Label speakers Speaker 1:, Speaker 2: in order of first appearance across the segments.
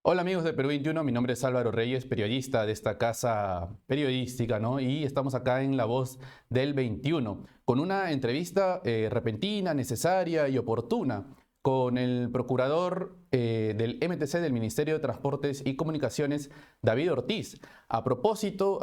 Speaker 1: Hola amigos de Perú 21, mi nombre es Álvaro Reyes, periodista de esta casa periodística, ¿no? Y estamos acá en La Voz del 21 con una entrevista repentina, necesaria y oportuna con el procurador del MTC del Ministerio de Transportes y Comunicaciones, David Ortiz, a propósito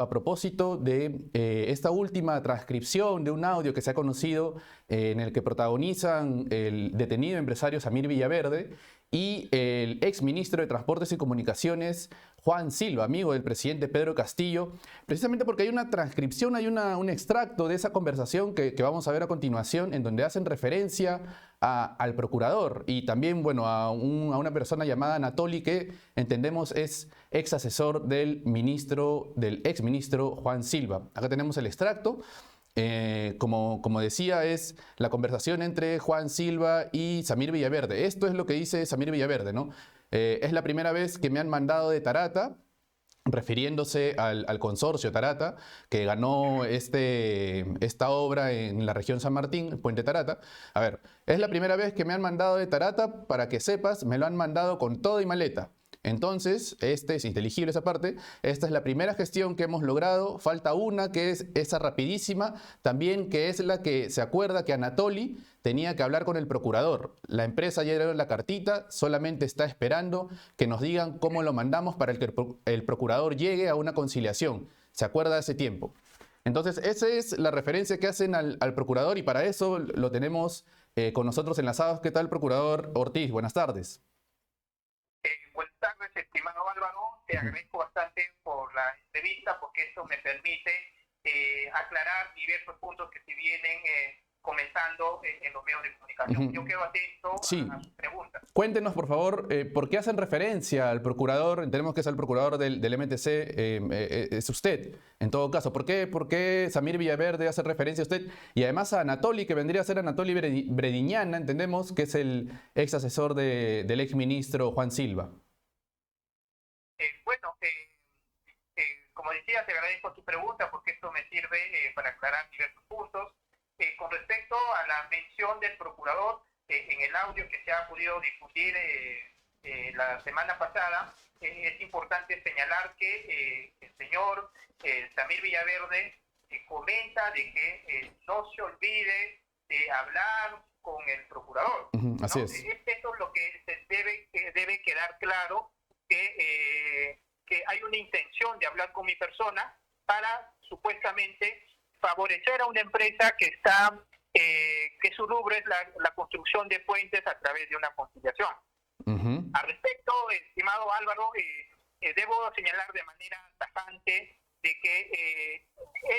Speaker 1: de esta última transcripción de un audio que se ha conocido en el que protagonizan el detenido empresario Samir Villaverde y el exministro de Transportes y Comunicaciones, Juan Silva, amigo del presidente Pedro Castillo, precisamente porque hay una transcripción, un extracto de esa conversación que vamos a ver a continuación, en donde hacen referencia al procurador y también, bueno, a una persona llamada Anatoly, que entendemos es ex asesor del exministro Juan Silva. Acá tenemos el extracto. Como decía, es la conversación entre Juan Silva y Samir Villaverde. Esto es lo que dice Samir Villaverde, ¿no? Es la primera vez que me han mandado de Tarata, refiriéndose al consorcio Tarata, que ganó esta obra en la región San Martín, Puente Tarata. A ver, es la primera vez que me han mandado de Tarata, para que sepas, me lo han mandado con todo y maleta. Entonces, este es inteligible esa parte, esta es la primera gestión que hemos logrado, falta una que es esa rapidísima, también que es la que se acuerda que Anatoly tenía que hablar con el procurador. La empresa ya dio la cartita, solamente está esperando que nos digan cómo lo mandamos para que el procurador llegue a una conciliación. ¿Se acuerda de ese tiempo? Entonces, esa es la referencia que hacen al procurador y para eso lo tenemos con nosotros enlazados. ¿Qué tal, procurador Ortiz? Buenas tardes.
Speaker 2: Buenas tardes, estimado Álvaro. Te agradezco bastante por la entrevista porque eso me permite aclarar diversos puntos que se vienen comentando en los medios de comunicación. Yo quedo atento
Speaker 1: Sí.
Speaker 2: a sus preguntas.
Speaker 1: Cuéntenos, por favor, ¿por qué hacen referencia al procurador? Entendemos que es el procurador del MTC, es usted, en todo caso. ¿Por qué Samir Villaverde hace referencia a usted? Y además a Anatoly, que vendría a ser Anatoly Brediñana, entendemos que es el ex asesor del ex ministro Juan Silva.
Speaker 2: Bueno, como decía, te agradezco tu pregunta porque esto me sirve para aclarar diversos puntos. Con respecto a la mención del procurador, en el audio que se ha podido difundir la semana pasada, es importante señalar que el señor Samir Villaverde comenta de que no se olvide de hablar con el procurador, ¿no?
Speaker 1: Así es.
Speaker 2: Esto es lo que debe quedar claro, que hay una intención de hablar con mi persona para supuestamente favorecer a una empresa que está que su rubro es la construcción de puentes a través de una conciliación. Al respecto, estimado Álvaro, debo señalar de manera tajante de que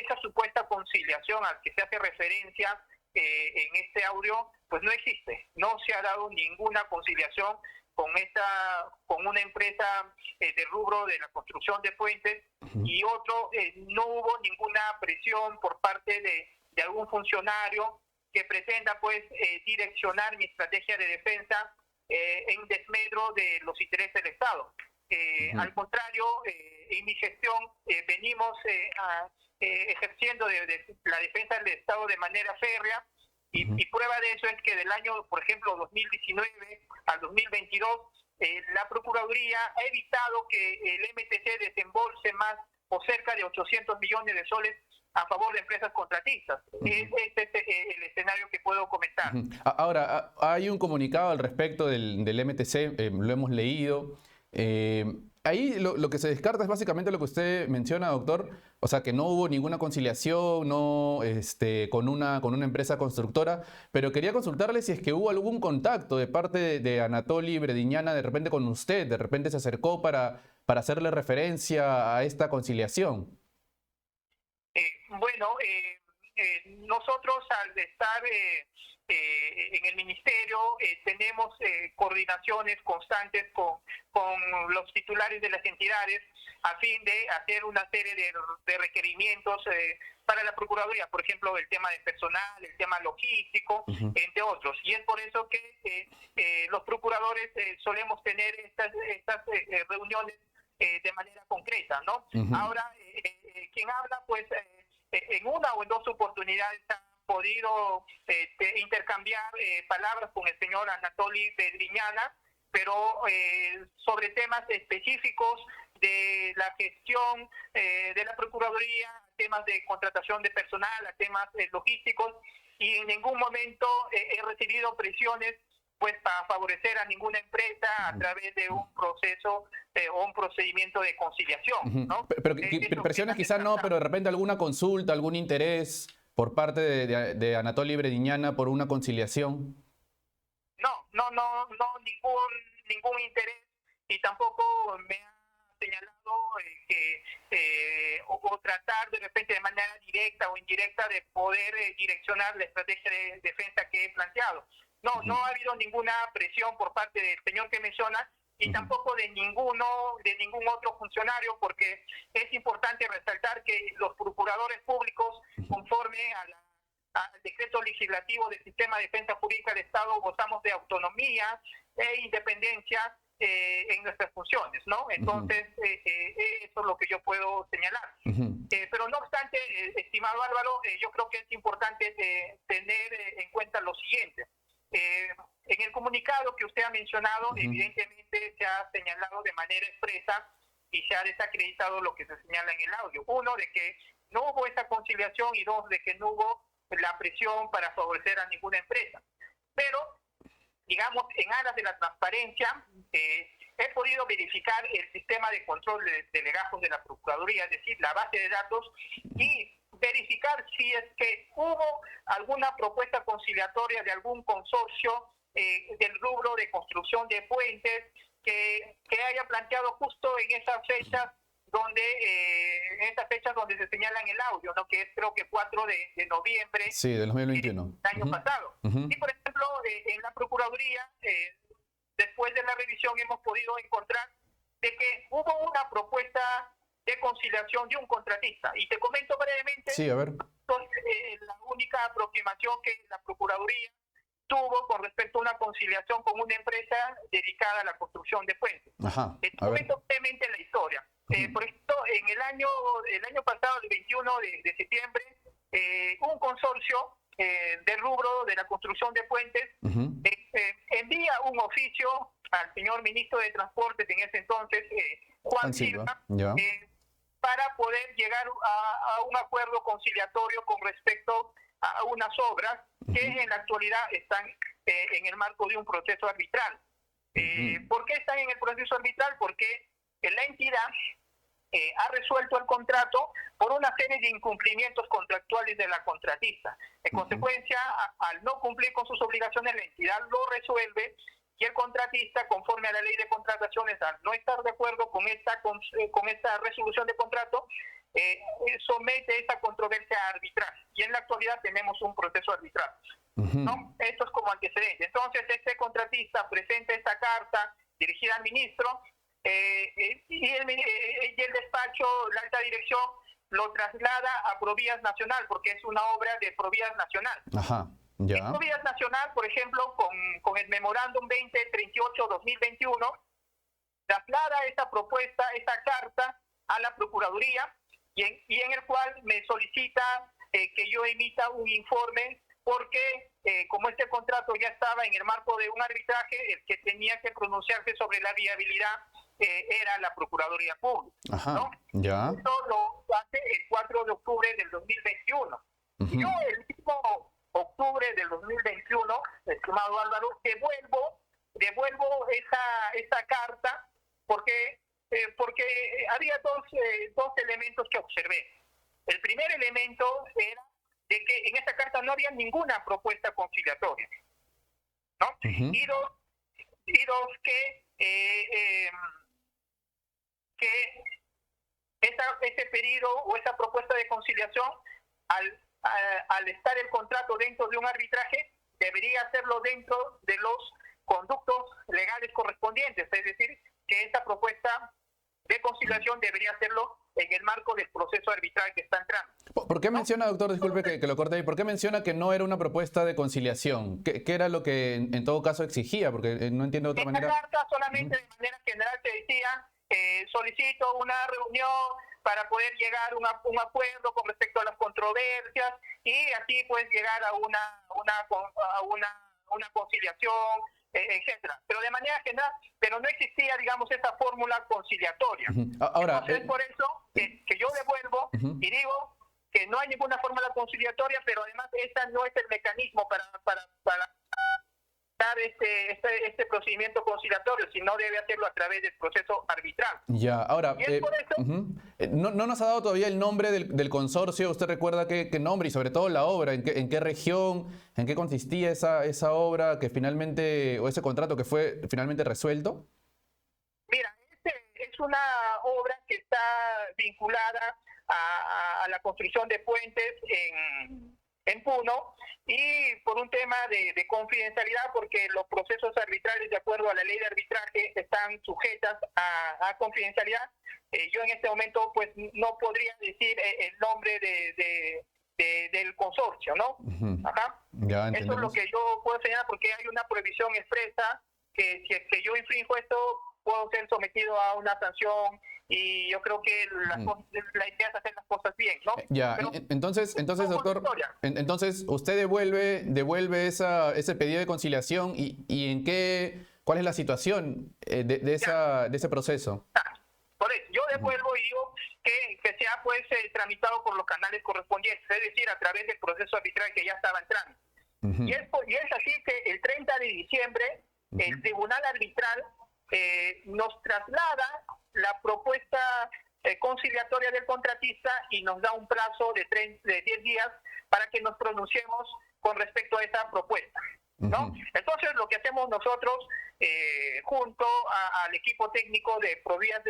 Speaker 2: esa supuesta conciliación al que se hace referencia en este audio, pues no existe. No se ha dado ninguna conciliación con una empresa de rubro de la construcción de puentes y otro, no hubo ninguna presión por parte de algún funcionario que pretenda pues direccionar mi estrategia de defensa en desmedro de los intereses del Estado. Al contrario, en mi gestión venimos ejerciendo de la defensa del Estado de manera férrea y prueba de eso es que del año, por ejemplo, 2019 al 2022, la Procuraduría ha evitado que el MTC desembolse más o cerca de 800 millones de soles a favor de empresas contratistas. Este es el escenario que puedo comentar.
Speaker 1: Ahora, hay un comunicado al respecto del MTC, lo hemos leído. Ahí lo que se descarta es básicamente lo que usted menciona, doctor, o sea, que no hubo ninguna conciliación no, con una empresa constructora, pero quería consultarle si es que hubo algún contacto de parte de Anatoly Brediñana de repente con usted, de repente se acercó para hacerle referencia a esta conciliación.
Speaker 2: Bueno, nosotros al estar en el ministerio tenemos coordinaciones constantes con los titulares de las entidades a fin de hacer una serie de requerimientos para la Procuraduría, por ejemplo, el tema de personal, el tema logístico, entre otros. Y es por eso que los procuradores solemos tener estas reuniones de manera concreta, ¿no? Ahora, quien habla, pues, en una o en dos oportunidades han podido intercambiar palabras con el señor Anatoly Brediñana, pero sobre temas específicos de la gestión de la Procuraduría, temas de contratación de personal, a temas logísticos, y en ningún momento he recibido presiones pues para favorecer a ninguna empresa a través de un proceso o un procedimiento de conciliación, ¿no?
Speaker 1: Pero presiones quizás no, pero de repente alguna consulta, algún interés por parte de Anatoly Brediñana por una conciliación.
Speaker 2: No, ningún interés, y tampoco me ha señalado o tratar de repente de manera directa o indirecta de poder direccionar la estrategia de defensa que he planteado. No ha habido ninguna presión por parte del señor que menciona, y tampoco de ningún otro funcionario, porque es importante resaltar que los procuradores públicos, conforme al decreto legislativo del Sistema de Defensa Jurídica del Estado, gozamos de autonomía e independencia en nuestras funciones, ¿no? Entonces, eso es lo que yo puedo señalar. Pero no obstante, estimado Álvaro, yo creo que es importante tener en cuenta lo siguiente. En el comunicado que usted ha mencionado, evidentemente se ha señalado de manera expresa y se ha desacreditado lo que se señala en el audio. Uno, de que no hubo esa conciliación, y dos, de que no hubo la presión para favorecer a ninguna empresa. Pero, digamos, en aras de la transparencia, he podido verificar el sistema de control de legajos de la Procuraduría, es decir, la base de datos, y verificar si es que hubo alguna propuesta conciliatoria de algún consorcio del rubro de construcción de puentes que haya planteado justo en esas fechas donde se señala en el audio, ¿no? Que es creo que 4 de noviembre
Speaker 1: del 2021.
Speaker 2: Del año pasado. Y por ejemplo, en la Procuraduría, después de la revisión hemos podido encontrar de que hubo una propuesta de conciliación de un contratista. Y te comento brevemente,
Speaker 1: sí, a ver.
Speaker 2: La única aproximación que la Procuraduría tuvo con respecto a una conciliación con una empresa dedicada a la construcción de puentes. Te comento brevemente la historia. Por ejemplo, en el año pasado, el 21 de septiembre, un consorcio del rubro de la construcción de puentes envía un oficio al señor ministro de Transportes en ese entonces, Juan Silva, para poder llegar a un acuerdo conciliatorio con respecto a unas obras que en la actualidad están en el marco de un proceso arbitral. ¿Por qué están en el proceso arbitral? Porque la entidad ha resuelto el contrato por una serie de incumplimientos contractuales de la contratista. En consecuencia, al no cumplir con sus obligaciones, la entidad lo resuelve, y el contratista, conforme a la ley de contrataciones, al no estar de acuerdo con esta resolución de contrato, somete esa controversia arbitral. Y en la actualidad tenemos un proceso arbitral, ¿no? Esto es como antecedente. Entonces, este contratista presenta esta carta dirigida al ministro, y el despacho, la alta dirección, lo traslada a Provías Nacional, porque es una obra de Provías Nacional. En Provías Nacional, por ejemplo, con el memorándum 2038-2021, traslada esta propuesta, esta carta a la Procuraduría, y en el cual me solicita que yo emita un informe, porque como este contrato ya estaba en el marco de un arbitraje, el que tenía que pronunciarse sobre la viabilidad era la Procuraduría Pública, ¿no? Esto lo hace el 4 de octubre del 2021. Yo el mismo octubre del 2021, estimado Álvaro, devuelvo esa carta, porque había dos elementos que observé. El primer elemento era de que en esta carta no había ninguna propuesta conciliatoria, ¿no? Y dos, que ese pedido o esa propuesta de conciliación, al estar el contrato dentro de un arbitraje, debería hacerlo dentro de los conductos legales correspondientes, es decir, que esta propuesta de conciliación debería hacerlo en el marco del proceso arbitral que está entrando.
Speaker 1: ¿Por qué menciona, doctor, disculpe que lo corte ahí, por qué menciona que no era una propuesta de conciliación? ¿Qué era lo que en todo caso exigía? Porque no entiendo de otra manera.
Speaker 2: En la carta solamente de manera general se decía, solicito una reunión para poder llegar a un acuerdo con respecto a las controversias, y así pues llegar a una conciliación etcétera. Pero de manera general, pero no existía, digamos, esa fórmula conciliatoria.
Speaker 1: Ahora,
Speaker 2: entonces, es por eso que yo devuelvo y digo que no hay ninguna fórmula conciliatoria, pero además esta no es el mecanismo para dar este procedimiento conciliatorio, sino debe hacerlo a través del proceso arbitral.
Speaker 1: Ya, ahora,
Speaker 2: Y es por eso,
Speaker 1: no nos ha dado todavía el nombre del consorcio. ¿Usted recuerda qué nombre y sobre todo la obra? ¿En qué región? ¿En qué consistía esa obra que finalmente, o ese contrato que fue finalmente resuelto?
Speaker 2: mira, es una obra que está vinculada a la construcción de puentes en Puno, y por un tema de confidencialidad, porque los procesos arbitrales, de acuerdo a la ley de arbitraje, están sujetas a confidencialidad. Yo en este momento pues no podría decir el nombre del consorcio, ¿no? Ajá.
Speaker 1: Ya
Speaker 2: eso es lo que yo puedo señalar, porque hay una prohibición expresa que si es que yo infrinjo esto, puedo ser sometido a una sanción, y yo creo que la idea es hacer las cosas bien, ¿no?
Speaker 1: Ya, entonces doctor, entonces usted devuelve ese pedido de conciliación y ¿cuál es la situación de ese proceso?
Speaker 2: Por eso, yo devuelvo y digo que sea pues tramitado por los canales correspondientes, es decir, a través del proceso arbitral que ya estaba en trámite. Y es así que el 30 de diciembre el Tribunal Arbitral nos traslada la propuesta conciliatoria del contratista y nos da un plazo de 10 días para que nos pronunciemos con respecto a esa propuesta, ¿no? Entonces, lo que hacemos nosotros, junto al equipo técnico de Provías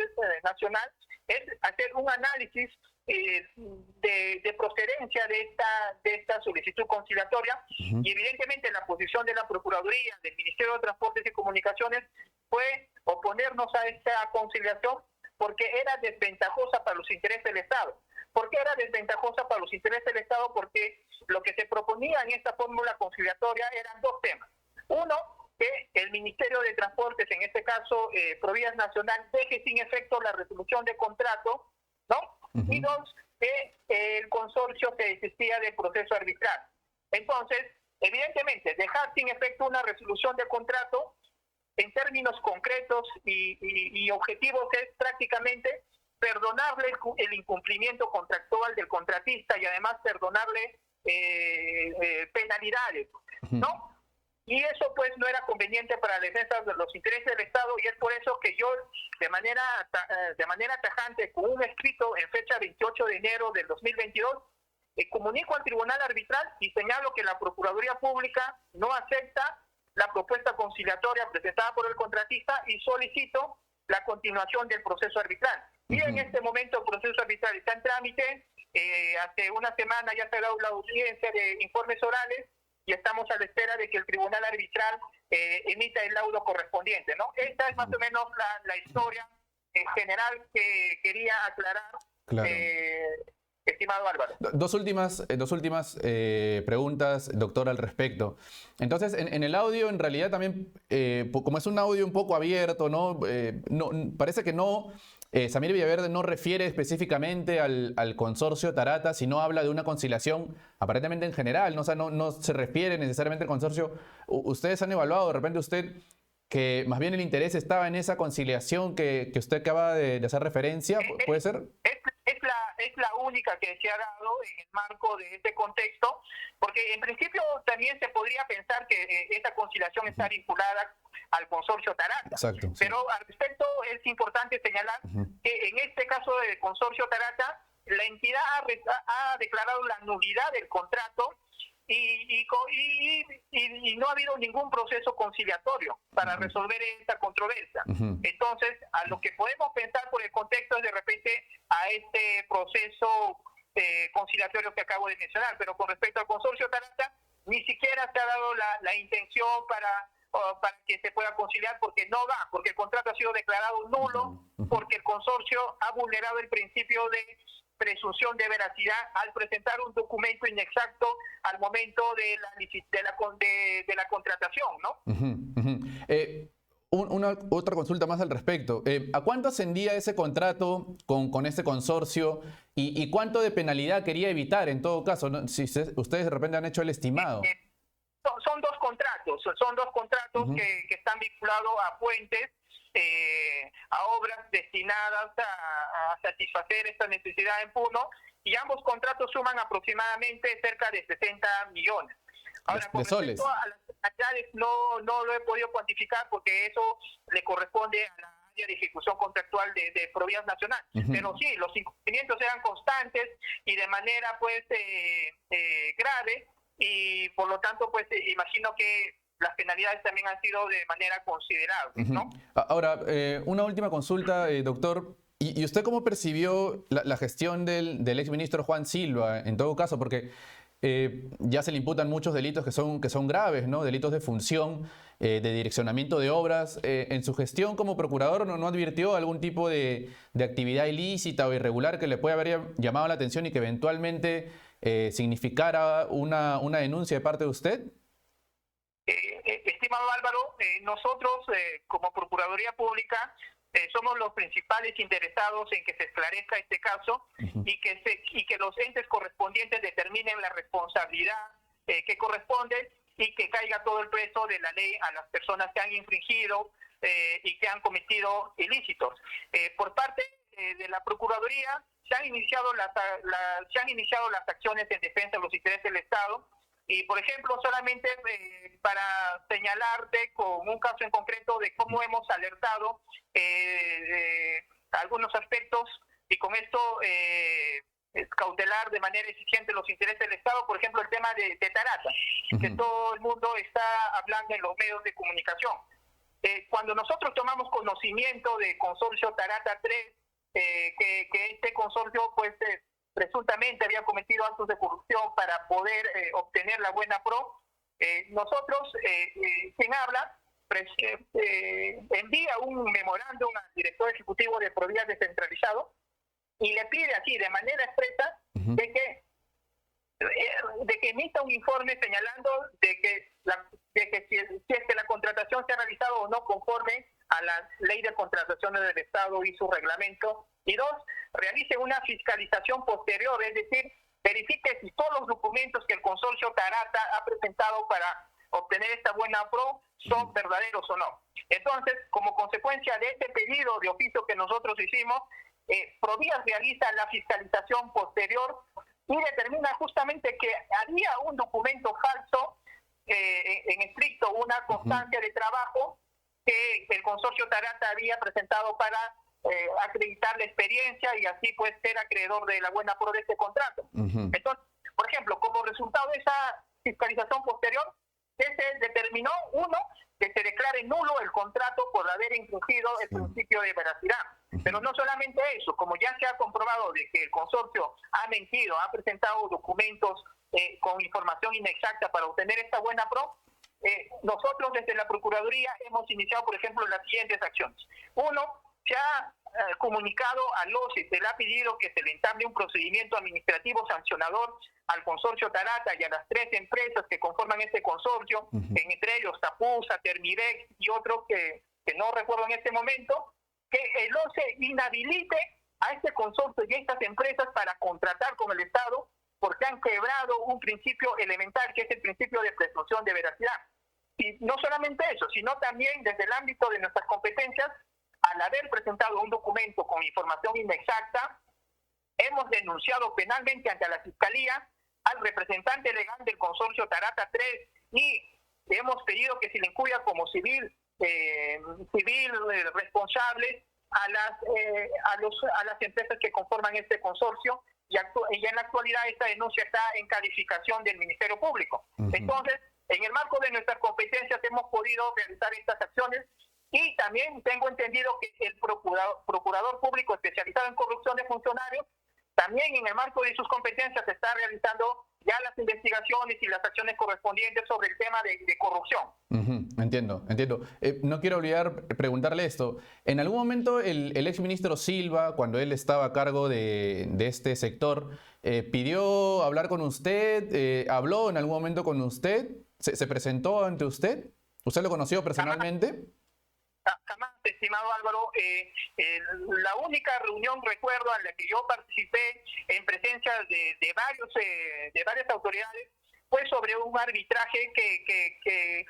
Speaker 2: Nacional, es hacer un análisis de procedencia de esta solicitud conciliatoria, y evidentemente la posición de la Procuraduría, del Ministerio de Transportes y Comunicaciones, fue oponernos a esta conciliación porque era desventajosa para los intereses del Estado. ¿Por qué era desventajosa para los intereses del Estado? Porque lo que se proponía en esta fórmula conciliatoria eran dos temas. Uno, que el Ministerio de Transportes, en este caso Provías Nacional, deje sin efecto la resolución de contrato, ¿no? Y dos, que el consorcio se desistía del proceso arbitral. Entonces, evidentemente, dejar sin efecto una resolución de contrato en términos concretos y objetivos es prácticamente perdonarle el incumplimiento contractual del contratista, y además perdonarle penalidades, ¿no? Y eso pues no era conveniente para la defensa de los intereses del Estado, y es por eso que yo de manera tajante, con un escrito en fecha 28 de enero del 2022, comunico al Tribunal Arbitral y señalo que la Procuraduría Pública no acepta la propuesta conciliatoria presentada por el contratista y solicito la continuación del proceso arbitral. Y en este momento el proceso arbitral está en trámite. Hace una semana ya se ha dado la audiencia de informes orales y estamos a la espera de que el Tribunal Arbitral emita el laudo correspondiente, ¿no? Esta es más o menos la historia general que quería aclarar.
Speaker 1: Claro.
Speaker 2: Estimado Álvaro.
Speaker 1: Dos últimas preguntas, doctor, al respecto. Entonces, en el audio, en realidad también, como es un audio un poco abierto, ¿no? Parece que no, Samir Villaverde no refiere específicamente al consorcio Tarata, sino habla de una conciliación aparentemente en general, ¿no? O sea, no se refiere necesariamente al consorcio. ¿Ustedes han evaluado de repente usted que más bien el interés estaba en esa conciliación que usted acaba de hacer referencia? ¿Puede ser?
Speaker 2: Es la única que se ha dado en el marco de este contexto, porque en principio también se podría pensar que esta conciliación está vinculada al consorcio Tarata.
Speaker 1: Exacto, sí.
Speaker 2: Pero al respecto es importante señalar que en este caso del consorcio Tarata, la entidad ha declarado la nulidad del contrato y no ha habido ningún proceso conciliatorio para resolver esta controversia. Entonces, a lo que podemos pensar por el contexto es de repente a este proceso conciliatorio que acabo de mencionar, pero con respecto al consorcio Tarata, ni siquiera se ha dado la intención para que se pueda conciliar, porque no va, porque el contrato ha sido declarado nulo, porque el consorcio ha vulnerado el principio de presunción de veracidad al presentar un documento inexacto al momento de la contratación, ¿no?
Speaker 1: Una otra consulta más al respecto. ¿A cuánto ascendía ese contrato con este consorcio y cuánto de penalidad quería evitar en todo caso, ¿no? Si ustedes de repente han hecho el estimado?
Speaker 2: Son dos contratos. contratos, son dos contratos que están vinculados a puentes, a obras destinadas a satisfacer esta necesidad en Puno, y ambos contratos suman aproximadamente cerca de 60 millones. Ahora, con respecto a las cantidades, no lo he podido cuantificar porque eso le corresponde a la área de ejecución contractual de Provías Nacional. Pero sí, los incumplimientos eran constantes y de manera pues grave, y por lo tanto pues imagino que las penalidades también han sido de manera considerable, ¿no?
Speaker 1: Ahora, una última consulta, doctor. ¿Y usted cómo percibió la gestión del exministro Juan Silva, en todo caso? Porque ya se le imputan muchos delitos que son graves, ¿no? Delitos de función, de direccionamiento de obras. En su gestión como procurador, ¿no advirtió algún tipo de actividad ilícita o irregular que le puede haber llamado la atención y que eventualmente significara una denuncia de parte de usted?
Speaker 2: Estimado Álvaro, nosotros como Procuraduría Pública somos los principales interesados en que se esclarezca este caso y que los entes correspondientes determinen la responsabilidad que corresponde y que caiga todo el peso de la ley a las personas que han infringido y que han cometido ilícitos. Por parte de la Procuraduría se han iniciado las acciones en defensa de los intereses del Estado. Y, por ejemplo, solamente para señalarte con un caso en concreto de cómo hemos alertado algunos aspectos y con esto cautelar de manera eficiente los intereses del Estado, por ejemplo, el tema de Tarata, que todo el mundo está hablando en los medios de comunicación. Cuando nosotros tomamos conocimiento del consorcio Tarata 3, que este consorcio, pues, presuntamente había cometido actos de corrupción para poder obtener la buena pro, nosotros, quien habla, envía un memorándum al director ejecutivo de Provías descentralizado y le pide así de manera expresa de que emita un informe señalando de que si es que la contratación se ha realizado o no conforme a la ley de contrataciones del Estado y su reglamento, y dos, realice una fiscalización posterior, es decir, verifique si todos los documentos que el consorcio Tarata ha presentado para obtener esta buena pro son verdaderos o no. Entonces, como consecuencia de este pedido de oficio que nosotros hicimos, Provías realiza la fiscalización posterior y determina justamente que había un documento falso, en estricto una constancia de trabajo que el consorcio Tarata había presentado para acreditar la experiencia y así pues ser acreedor de la buena pro de este contrato. Entonces, por ejemplo, como resultado de esa fiscalización posterior, se determinó, uno, que se declare nulo el contrato por haber infringido el principio de veracidad. Pero no solamente eso, como ya se ha comprobado de que el consorcio ha mentido, ha presentado documentos con información inexacta para obtener esta buena pro, nosotros desde la Procuraduría hemos iniciado, por ejemplo, las siguientes acciones. Uno, se ha comunicado al OCE, se le ha pedido que se le entable un procedimiento administrativo sancionador al consorcio Tarata y a las 3 empresas que conforman este consorcio, entre ellos Tapusa, Termidex y otro que no recuerdo en este momento, que el OCE inhabilite a este consorcio y a estas empresas para contratar con el Estado porque han quebrado un principio elemental que es el principio de presunción de veracidad. Y no solamente eso, sino también desde el ámbito de nuestras competencias, al haber presentado un documento con información inexacta, hemos denunciado penalmente ante la Fiscalía al representante legal del consorcio Tarata 3 y hemos pedido que se le incluya como civil responsable a las empresas que conforman este consorcio y en la actualidad esta denuncia está en calificación del Ministerio Público. Entonces, en el marco de nuestras competencias hemos podido realizar estas acciones y también tengo entendido que el procurador público especializado en corrupción de funcionarios también en el marco de sus competencias está realizando ya las investigaciones y las acciones correspondientes sobre el tema de corrupción.
Speaker 1: Entiendo. No quiero olvidar preguntarle esto. En algún momento el exministro Silva, cuando él estaba a cargo de este sector, pidió hablar con usted, habló en algún momento con usted, se presentó ante usted, ¿usted lo conoció personalmente?
Speaker 2: Jamás, estimado Álvaro. La única reunión, recuerdo, en la que yo participé en presencia de varias autoridades fue sobre un arbitraje que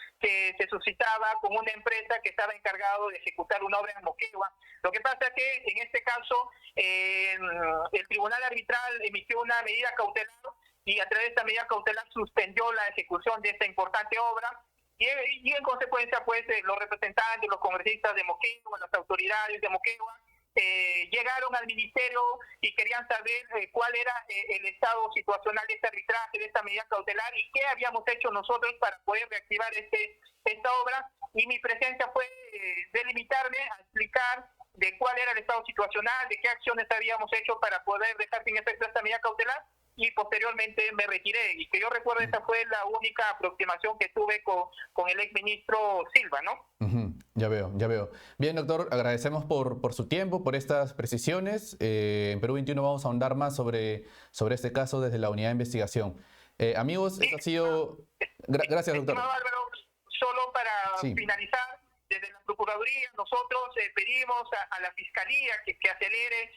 Speaker 2: se suscitaba con una empresa que estaba encargado de ejecutar una obra en Moquegua. Lo que pasa es que en este caso el tribunal arbitral emitió una medida cautelar y a través de esta medida cautelar suspendió la ejecución de esta importante obra. Y en consecuencia, pues, los representantes, los congresistas de Moquegua, las autoridades de Moquegua, llegaron al ministerio y querían saber cuál era el estado situacional de este arbitraje, de esta medida cautelar y qué habíamos hecho nosotros para poder reactivar esta obra. Y mi presencia fue delimitarme a explicar de cuál era el estado situacional, de qué acciones habíamos hecho para poder dejar sin efecto esta medida cautelar, y posteriormente me retiré. Y que yo recuerdo, esa fue la única aproximación que tuve con el exministro Silva, ¿no?
Speaker 1: Ya veo, ya veo. Bien, doctor, agradecemos por su tiempo, por estas precisiones. En Perú 21 vamos a ahondar más sobre este caso desde la unidad de investigación. Amigos,
Speaker 2: Sí,
Speaker 1: eso ha sido... Gracias, doctor.
Speaker 2: Estimado Álvaro, solo para finalizar, desde la Procuraduría nosotros pedimos a la Fiscalía que acelere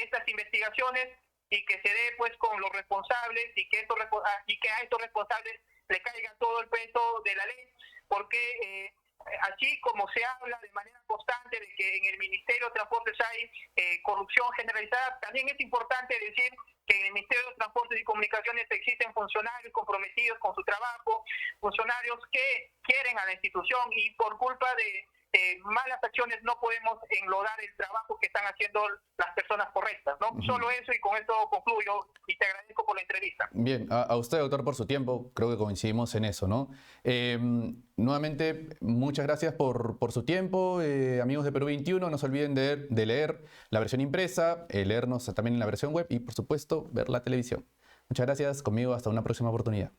Speaker 2: estas investigaciones y que se dé pues con los responsables y que a estos responsables le caiga todo el peso de la ley, porque así como se habla de manera constante de que en el Ministerio de Transportes hay corrupción generalizada, también es importante decir que en el Ministerio de Transportes y Comunicaciones existen funcionarios comprometidos con su trabajo, funcionarios que quieren a la institución y por culpa de malas acciones no podemos enlodar el trabajo que están haciendo las personas correctas, ¿no? Solo eso, y con esto concluyo y te agradezco por la entrevista.
Speaker 1: Bien, a usted, doctor, por su tiempo. Creo que coincidimos en eso, ¿no? Nuevamente, muchas gracias por su tiempo. Amigos de Perú 21, no se olviden de leer la versión impresa, leernos también en la versión web y, por supuesto, ver la televisión. Muchas gracias. Conmigo, hasta una próxima oportunidad.